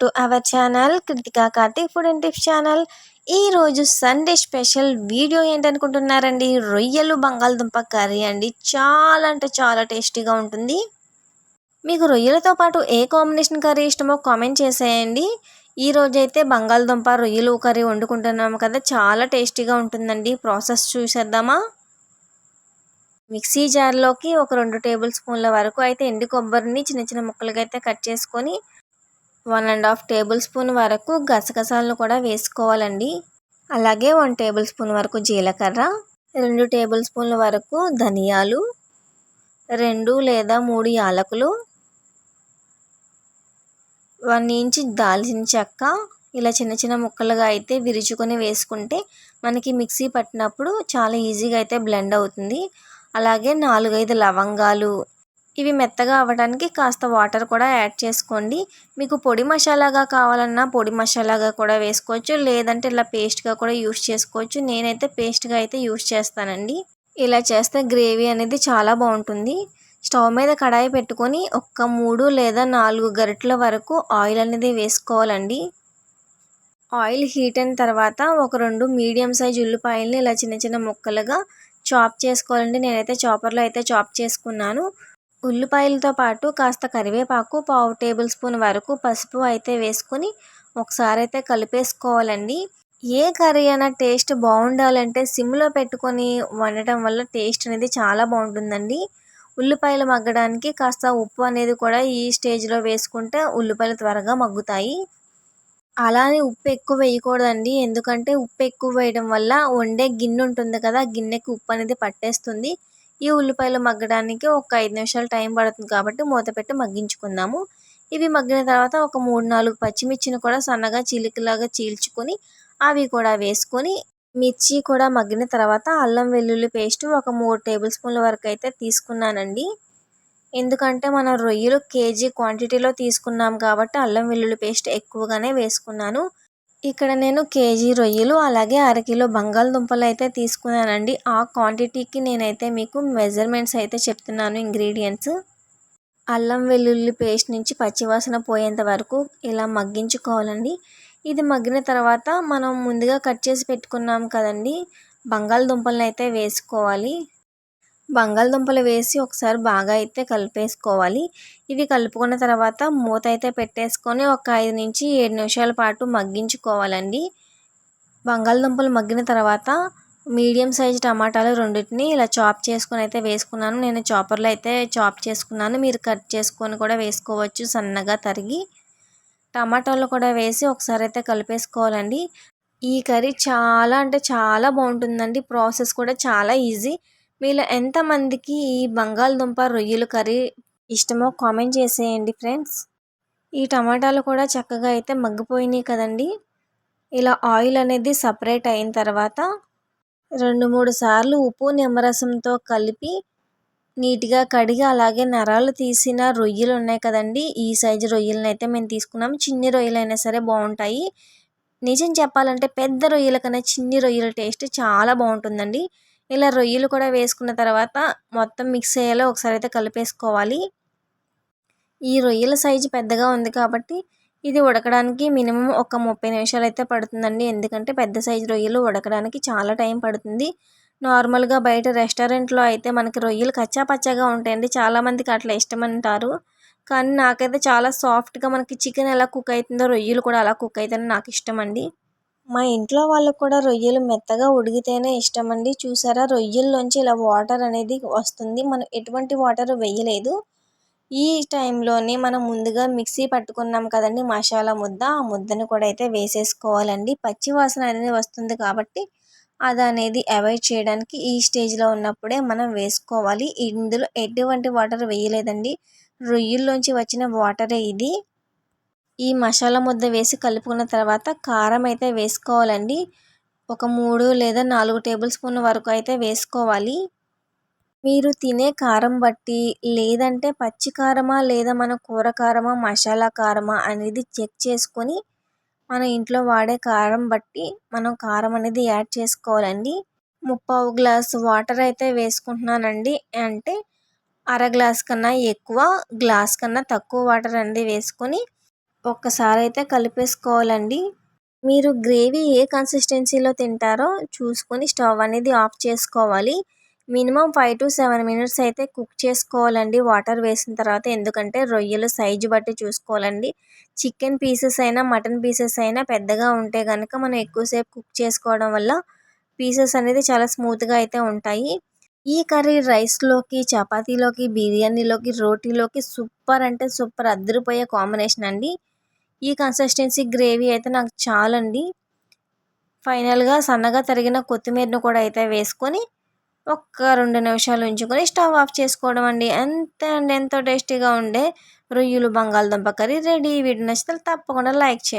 To our channel Kritika Karthik food and tips channel. ఈరోజు Sunday special video ఏంటనుకుంటున్నారండి? రొయ్యలు బంగాళదుంప కర్రీ అండి. చాలా అంటే చాలా టేస్టీగా ఉంటుంది. మీకు రొయ్యలతో పాటు ఏ కాంబినేషన్ కర్రీ ఇష్టమో కామెంట్ చేసేయండి. ఈ రోజైతే బంగాళదుంప రొయ్యలు కర్రీ వండుకుంటున్నాము కదా, చాలా టేస్టీగా ఉంటుందండి. ప్రాసెస్ చూసేద్దామా? మిక్సీ జార్లోకి ఒక 2 టేబుల్ స్పూన్ల వరకు అయితే ఎండు కొబ్బరిని చిన్న చిన్న ముక్కలుగా అయితే కట్ చేసుకొని 1½ టేబుల్ స్పూన్ వరకు గసగసాలను కూడా వేసుకోవాలండి. అలాగే 1 టేబుల్ స్పూన్ వరకు జీలకర్ర, 2 టేబుల్ స్పూన్ల వరకు ధనియాలు, 2 లేదా 3 యాలకులు, 1 ఇంచ్ దాల్చిన చెక్క ఇలా చిన్న చిన్న ముక్కలుగా అయితే విరుచుకొని వేసుకుంటే మనకి మిక్సీ పట్టినప్పుడు చాలా ఈజీగా అయితే బ్లెండ్ అవుతుంది. అలాగే 4-5 లవంగాలు, ఇవి మెత్తగా అవ్వడానికి కాస్త వాటర్ కూడా యాడ్ చేసుకోండి. మీకు పొడి మసాలాగా కావాలన్నా పొడి మసాలాగా కూడా వేసుకోవచ్చు, లేదంటే ఇలా పేస్ట్గా కూడా యూస్ చేసుకోవచ్చు. నేనైతే పేస్ట్గా అయితే యూస్ చేస్తానండి. ఇలా చేస్తే గ్రేవీ అనేది చాలా బాగుంటుంది. స్టవ్ మీద కడాయి పెట్టుకొని 3 లేదా 4 గరిటెల వరకు ఆయిల్ అనేది వేసుకోవాలండి. ఆయిల్ హీట్ అయిన తర్వాత ఒక 2 మీడియం సైజ్ ఉల్లిపాయలని ఇలా చిన్న చిన్న ముక్కలుగా చాప్ చేసుకోవాలండి. నేనైతే చాపర్లో అయితే చాప్ చేసుకున్నాను. ఉల్లిపాయలతో పాటు కాస్త కరివేపాకు, 1/2 టేబుల్ స్పూన్ వరకు పసుపు అయితే వేసుకొని ఒకసారి అయితే కలిపేసుకోవాలండి. ఏ కర్రీ అయినా టేస్ట్ బాగుండాలంటే సిమ్లో పెట్టుకొని వండటం వల్ల టేస్ట్ అనేది చాలా బాగుంటుందండి. ఉల్లిపాయలు మగ్గడానికి కాస్త ఉప్పు అనేది కూడా ఈ స్టేజ్లో వేసుకుంటే ఉల్లిపాయలు త్వరగా మగ్గుతాయి. అలానే ఉప్పు ఎక్కువ వేయకూడదండి, ఎందుకంటే ఉప్పు ఎక్కువ వేయడం వల్ల వండే గిన్నె ఉంటుంది కదా, గిన్నెకి ఉప్పు అనేది పట్టేస్తుంది. ఈ ఉల్లిపాయలు మగ్గడానికి ఒక 5 నిమిషాలు టైం పడుతుంది కాబట్టి మూత పెట్టి మగ్గించుకుందాము. ఇవి మగ్గిన తర్వాత ఒక 3-4 పచ్చిమిర్చిని కూడా సన్నగా చీలికలాగా చీల్చుకొని అవి కూడా వేసుకొని, మిర్చి కూడా మగ్గిన తర్వాత అల్లం వెల్లుల్లి పేస్ట్ ఒక 3 టేబుల్ స్పూన్ల వరకు అయితే తీసుకున్నానండి. ఎందుకంటే మనం రొయ్యలు కేజీ క్వాంటిటీలో తీసుకున్నాం కాబట్టి అల్లం వెల్లుల్లి పేస్ట్ ఎక్కువగానే వేసుకున్నాను. ఇక్కడ నేను కేజీ రొయ్యలు అలాగే అరకిలో బంగాళదుంపలు అయితే తీసుకున్నానండి. ఆ క్వాంటిటీకి నేనైతే మీకు మెజర్మెంట్స్ అయితే చెప్తున్నాను. ఇంగ్రీడియంట్స్ అల్లం వెల్లుల్లి పేస్ట్ నుంచి పచ్చివాసన పోయేంత వరకు ఇలా మగ్గించుకోవాలండి. ఇది మగ్గిన తర్వాత మనం ముందుగా కట్ చేసి పెట్టుకున్నాం కదండి, బంగాళదుంపలను అయితే వేసుకోవాలి. బంగాళదుంపలు వేసి ఒకసారి బాగా అయితే కలిపేసుకోవాలి. ఇవి కలుపుకున్న తర్వాత మూత అయితే పెట్టేసుకొని ఒక 5-7 నిమిషాల పాటు మగ్గించుకోవాలండి. బంగాళదుంపలు మగ్గిన తర్వాత మీడియం సైజ్ టమాటాలు రెండింటిని ఇలా చాప్ చేసుకొని అయితే వేసుకున్నాను. నేను చాపర్లో అయితే చాప్ చేసుకున్నాను, మీరు కట్ చేసుకొని కూడా వేసుకోవచ్చు సన్నగా తరిగి. టమాటాలు కూడా వేసి ఒకసారి అయితే కలిపేసుకోవాలండి. ఈ కర్రీ చాలా అంటే చాలా బాగుంటుందండి. ప్రాసెస్ కూడా చాలా ఈజీ. మీలో ఎంతమందికి ఈ బంగాళదుంప రొయ్యలు కర్రీ ఇష్టమో కామెంట్ చేసేయండి ఫ్రెండ్స్. ఈ టమాటాలు కూడా చక్కగా అయితే మగ్గిపోయినాయి కదండి. ఇలా ఆయిల్ అనేది సపరేట్ అయిన తర్వాత 2-3 సార్లు ఉప్పు నిమ్మరసంతో కలిపి నీట్గా కడిగి, అలాగే నరాలు తీసిన రొయ్యలు ఉన్నాయి కదండి, ఈ సైజు రొయ్యలను అయితే మేము తీసుకున్నాము. చిన్ని రొయ్యలు అయినా సరే బాగుంటాయి. నిజం చెప్పాలంటే పెద్ద రొయ్యల కన్నా చిన్ని రొయ్యల టేస్ట్ చాలా బాగుంటుందండి. ఇలా రొయ్యలు కూడా వేసుకున్న తర్వాత మొత్తం మిక్స్ అయ్యేలా ఒకసారి అయితే కలిపేసుకోవాలి. ఈ రొయ్యల సైజు పెద్దగా ఉంది కాబట్టి ఇది ఉడకడానికి మినిమం ఒక 30 నిమిషాలు అయితే పడుతుందండి. ఎందుకంటే పెద్ద సైజు రొయ్యలు ఉడకడానికి చాలా టైం పడుతుంది. నార్మల్గా బయట రెస్టారెంట్లో అయితే మనకి రొయ్యలు కచ్చా పచ్చాగా ఉంటాయండి. చాలామందికి అట్లా ఇష్టమంటారు, కానీ నాకైతే చాలా సాఫ్ట్గా మనకి చికెన్ ఎలా కుక్ అవుతుందో రొయ్యలు కూడా అలా కుక్ అవుతాయని నాకు ఇష్టం అండి. మా ఇంట్లో వాళ్ళకు కూడా రొయ్యలు మెత్తగా ఉడికితేనే ఇష్టం అండి. చూసారా, రొయ్యల్లోంచి ఇలా వాటర్ అనేది వస్తుంది. మనం ఎటువంటి వాటర్ వేయలేదు. ఈ టైంలోనే మనం ముందుగా మిక్సీ పట్టుకున్నాం కదండి మసాలా ముద్ద, ఆ ముద్దను కూడా అయితే వేసేసుకోవాలండి. పచ్చి వాసన అనేది వస్తుంది కాబట్టి అది అనేది అవాయిడ్ చేయడానికి ఈ స్టేజ్లో ఉన్నప్పుడే మనం వేసుకోవాలి. ఇందులో ఎటువంటి వాటర్ వేయలేదండి, రొయ్యల్లోంచి వచ్చిన వాటరే ఇది. ఈ మసాలా ముద్ద వేసి కలుపుకున్న తర్వాత కారం అయితే వేసుకోవాలండి. ఒక 3 లేదా 4 టేబుల్ స్పూన్ల వరకు అయితే వేసుకోవాలి. మీరు తినే కారం బట్టి, లేదంటే పచ్చి కారమా లేదా మన కూర కారమా మసాలా కారమా అనేది చెక్ చేసుకొని మన ఇంట్లో వాడే కారం బట్టి మనం కారం అనేది యాడ్ చేసుకోవాలండి. 3/4 గ్లాస్ వాటర్ అయితే వేసుకుంటున్నానండి. అంటే అర గ్లాస్ కన్నా ఎక్కువ, గ్లాస్ కన్నా తక్కువ వాటర్ అనేది వేసుకొని ఒక్కసారి అయితే కలిపేసుకోవాలండి. మీరు గ్రేవీ ఏ కన్సిస్టెన్సీలో తింటారో చూసుకొని స్టవ్ అనేది ఆఫ్ చేసుకోవాలి. మినిమం 5-7 మినిట్స్ అయితే కుక్ చేసుకోవాలండి వాటర్ వేసిన తర్వాత. ఎందుకంటే రొయ్యలు సైజు బట్టి చూసుకోవాలండి. చికెన్ పీసెస్ అయినా మటన్ పీసెస్ అయినా పెద్దగా ఉంటే కనుక మనం ఎక్కువసేపు కుక్ చేసుకోవడం వల్ల పీసెస్ అనేది చాలా స్మూత్గా అయితే ఉంటాయి. ఈ కర్రీ రైస్లోకి, చపాతీలోకి, బిర్యానీలోకి, రోటీలోకి సూపర్ అంటే సూపర్ అద్దరిపోయే కాంబినేషన్ అండి. ఈ కన్సిస్టెన్సీ గ్రేవీ అయితే నాకు చాలండి. ఫైనల్గా సన్నగా తరిగిన కొత్తిమీరను కూడా అయితే వేసుకొని ఒక్క 2 నిమిషాలు ఉంచుకొని స్టవ్ ఆఫ్ చేసుకోవడం అండి. అంతే అండి, ఎంతో టేస్టీగా ఉండే రొయ్యలు బంగాళదుంప కర్రీ రెడీ. వీడియో నచ్చితే తప్పకుండా లైక్ చేయండి.